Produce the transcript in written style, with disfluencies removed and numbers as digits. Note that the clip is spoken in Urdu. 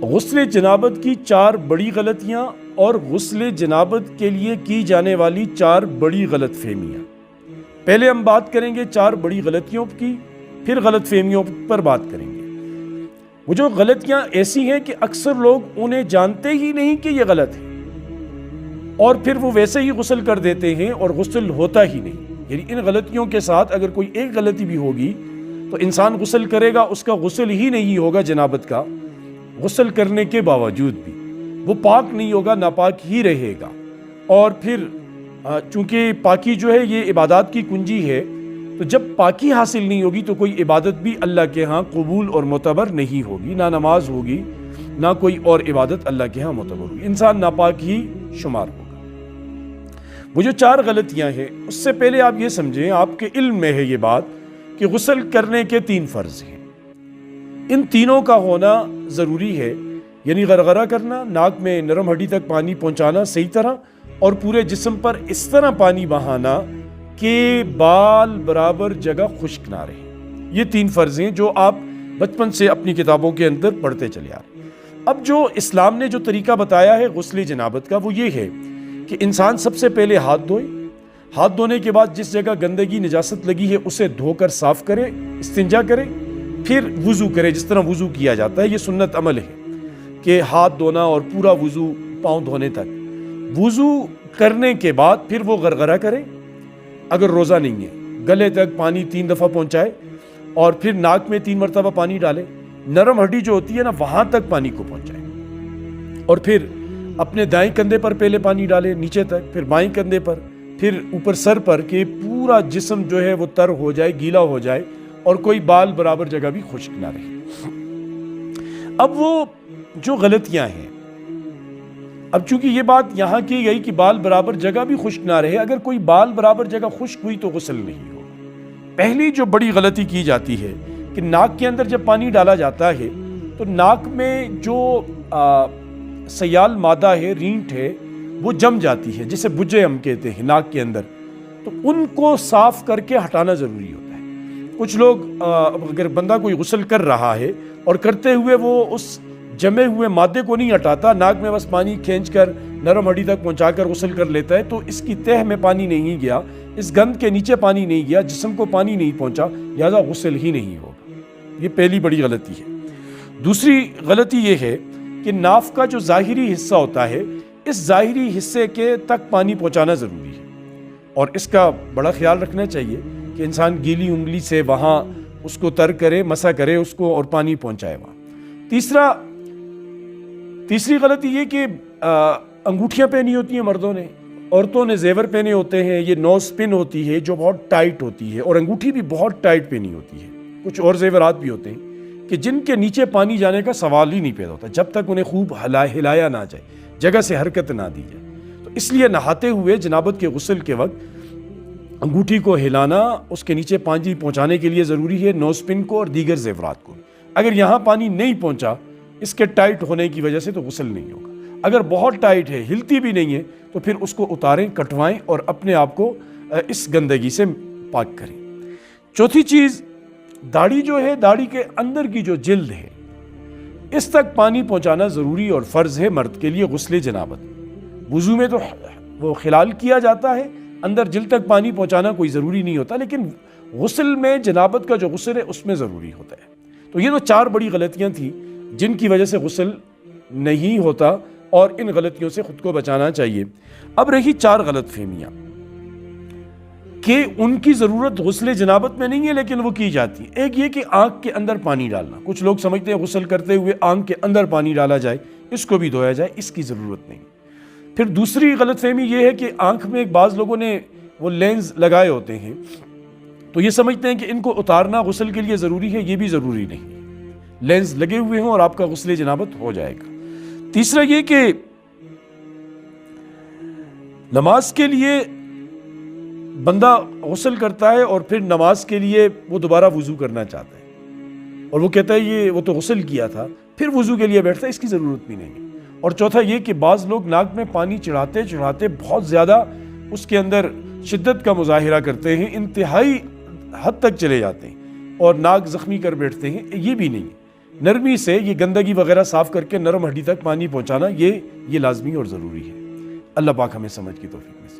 غسل جنابت کی 4 بڑی غلطیاں اور غسل جنابت کے لیے کی جانے والی 4 بڑی غلط فہمیاں۔ پہلے ہم بات کریں گے 4 بڑی غلطیوں کی، پھر غلط فہمیوں پر بات کریں گے۔ وہ جو غلطیاں ایسی ہیں کہ اکثر لوگ انہیں جانتے ہی نہیں کہ یہ غلط ہے، اور پھر وہ ویسے ہی غسل کر دیتے ہیں اور غسل ہوتا ہی نہیں۔ یعنی ان غلطیوں کے ساتھ اگر کوئی ایک غلطی بھی ہوگی تو انسان غسل کرے گا، اس کا غسل ہی نہیں ہوگا جنابت کا، غسل کرنے کے باوجود بھی وہ پاک نہیں ہوگا، ناپاک ہی رہے گا۔ اور پھر چونکہ پاکی جو ہے یہ عبادات کی کنجی ہے، تو جب پاکی حاصل نہیں ہوگی تو کوئی عبادت بھی اللہ کے ہاں قبول اور معتبر نہیں ہوگی، نہ نماز ہوگی نہ کوئی اور عبادت اللہ کے ہاں معتبر ہوگی، انسان ناپاک ہی شمار ہوگا۔ وہ جو 4 غلطیاں ہیں، اس سے پہلے آپ یہ سمجھیں، آپ کے علم میں ہے یہ بات کہ غسل کرنے کے 3 فرض ہیں۔ ان تینوں کا ہونا ضروری ہے، یعنی غرغرہ کرنا، ناک میں نرم ہڈی تک پانی پہنچانا صحیح طرح، اور پورے جسم پر اس طرح پانی بہانا کہ بال برابر جگہ خشک نہ رہے۔ یہ 3 فرض ہیں جو آپ بچپن سے اپنی کتابوں کے اندر پڑھتے چلے آ رہے ہیں۔ اب جو اسلام نے جو طریقہ بتایا ہے غسل جنابت کا، وہ یہ ہے کہ انسان سب سے پہلے ہاتھ دھوئے، ہاتھ دھونے کے بعد جس جگہ گندگی نجاست لگی ہے اسے دھو کر صاف کرے، استنجا کرے، پھر وضو کرے جس طرح وضو کیا جاتا ہے۔ یہ سنت عمل ہے کہ ہاتھ دھونا اور پورا وضو پاؤں دھونے تک۔ وضو کرنے کے بعد پھر وہ غرغرہ کرے، اگر روزہ نہیں ہے گلے تک پانی 3 دفعہ پہنچائے، اور پھر ناک میں 3 مرتبہ پانی ڈالے، نرم ہڈی جو ہوتی ہے نا وہاں تک پانی کو پہنچائے، اور پھر اپنے دائیں کندھے پر پہلے پانی ڈالے نیچے تک، پھر بائیں کندھے پر، پھر اوپر سر پر، کہ پورا جسم جو ہے وہ تر ہو جائے، گیلا ہو جائے، اور کوئی بال برابر جگہ بھی خشک نہ رہے۔ اب وہ جو غلطیاں ہیں، اب چونکہ یہ بات یہاں کی گئی کہ بال برابر جگہ بھی خشک نہ رہے، اگر کوئی بال برابر جگہ خشک ہوئی تو غسل نہیں ہوگا۔ پہلی جو بڑی غلطی کی جاتی ہے کہ ناک کے اندر جب پانی ڈالا جاتا ہے تو ناک میں جو سیال مادہ ہے، رینٹ ہے، وہ جم جاتی ہے، جسے بجے ہم کہتے ہیں ناک کے اندر، تو ان کو صاف کر کے ہٹانا ضروری ہوتا ہے۔ کچھ لوگ اگر بندہ کوئی غسل کر رہا ہے اور کرتے ہوئے وہ اس جمے ہوئے مادے کو نہیں ہٹاتا، ناک میں بس پانی کھینچ کر نرم ہڈی تک پہنچا کر غسل کر لیتا ہے، تو اس کی تہ میں پانی نہیں گیا، اس گند کے نیچے پانی نہیں گیا، جسم کو پانی نہیں پہنچا، لہذا غسل ہی نہیں ہوگا۔ یہ پہلی بڑی غلطی ہے۔ دوسری غلطی یہ ہے کہ ناف کا جو ظاہری حصہ ہوتا ہے، اس ظاہری حصے کے تک پانی پہنچانا ضروری ہے، اور اس کا بڑا خیال رکھنا چاہیے کہ انسان گیلی انگلی سے وہاں اس کو تر کرے، مسح کرے اس کو، اور پانی پہنچائے وہاں۔ تیسری غلطی یہ کہ انگوٹھیاں پہنی ہوتی ہیں مردوں نے، عورتوں نے زیور پہنے ہوتے ہیں، یہ نوز پن ہوتی ہے جو بہت ٹائٹ ہوتی ہے، اور انگوٹھی بھی بہت ٹائٹ پہنی ہوتی ہے۔ کچھ اور زیورات بھی ہوتے ہیں کہ جن کے نیچے پانی جانے کا سوال ہی نہیں پیدا ہوتا جب تک انہیں خوب ہلایا نہ جائے، جگہ سے حرکت نہ دی جائے۔ تو اس لیے نہاتے ہوئے جنابت کے غسل کے وقت انگوٹھی کو ہلانا، اس کے نیچے پانی پہنچانے کے لیے ضروری ہے، نوز پن کو اور دیگر زیورات کو۔ اگر یہاں پانی نہیں پہنچا اس کے ٹائٹ ہونے کی وجہ سے تو غسل نہیں ہوگا۔ اگر بہت ٹائٹ ہے، ہلتی بھی نہیں ہے، تو پھر اس کو اتاریں، کٹوائیں، اور اپنے آپ کو اس گندگی سے پاک کریں۔ چوتھی چیز، داڑھی جو ہے، داڑھی کے اندر کی جو جلد ہے، اس تک پانی پہنچانا ضروری اور فرض ہے مرد کے لیے غسل جنابت۔ وضو میں تو وہ خلال کیا جاتا ہے، اندر جلد تک پانی پہنچانا کوئی ضروری نہیں ہوتا، لیکن غسل میں جنابت کا جو غسل ہے اس میں ضروری ہوتا ہے۔ تو یہ تو 4 بڑی غلطیاں تھیں جن کی وجہ سے غسل نہیں ہوتا، اور ان غلطیوں سے خود کو بچانا چاہیے۔ اب رہی 4 غلط فہمیاں کہ ان کی ضرورت غسل جنابت میں نہیں ہے لیکن وہ کی جاتی ہے۔ ایک یہ کہ آنکھ کے اندر پانی ڈالنا، کچھ لوگ سمجھتے ہیں غسل کرتے ہوئے آنکھ کے اندر پانی ڈالا جائے، اس کو بھی دھویا جائے، اس کی ضرورت نہیں۔ پھر دوسری غلط فہمی یہ ہے کہ آنکھ میں بعض لوگوں نے وہ لینز لگائے ہوتے ہیں، تو یہ سمجھتے ہیں کہ ان کو اتارنا غسل کے لیے ضروری ہے، یہ بھی ضروری نہیں۔ لینز لگے ہوئے ہوں اور آپ کا غسل جنابت ہو جائے گا۔ تیسرا یہ کہ نماز کے لیے بندہ غسل کرتا ہے اور پھر نماز کے لیے وہ دوبارہ وضو کرنا چاہتا ہے، اور وہ کہتا ہے وہ تو غسل کیا تھا، پھر وضو کے لیے بیٹھتا ہے، اس کی ضرورت بھی نہیں ہے۔ اور چوتھا یہ کہ بعض لوگ ناک میں پانی چڑھاتے بہت زیادہ اس کے اندر شدت کا مظاہرہ کرتے ہیں، انتہائی حد تک چلے جاتے ہیں اور ناک زخمی کر بیٹھتے ہیں، یہ بھی نہیں ہے۔ نرمی سے یہ گندگی وغیرہ صاف کر کے نرم ہڈی تک پانی پہنچانا یہ لازمی اور ضروری ہے۔ اللہ پاک ہمیں سمجھ کی توفیق دے۔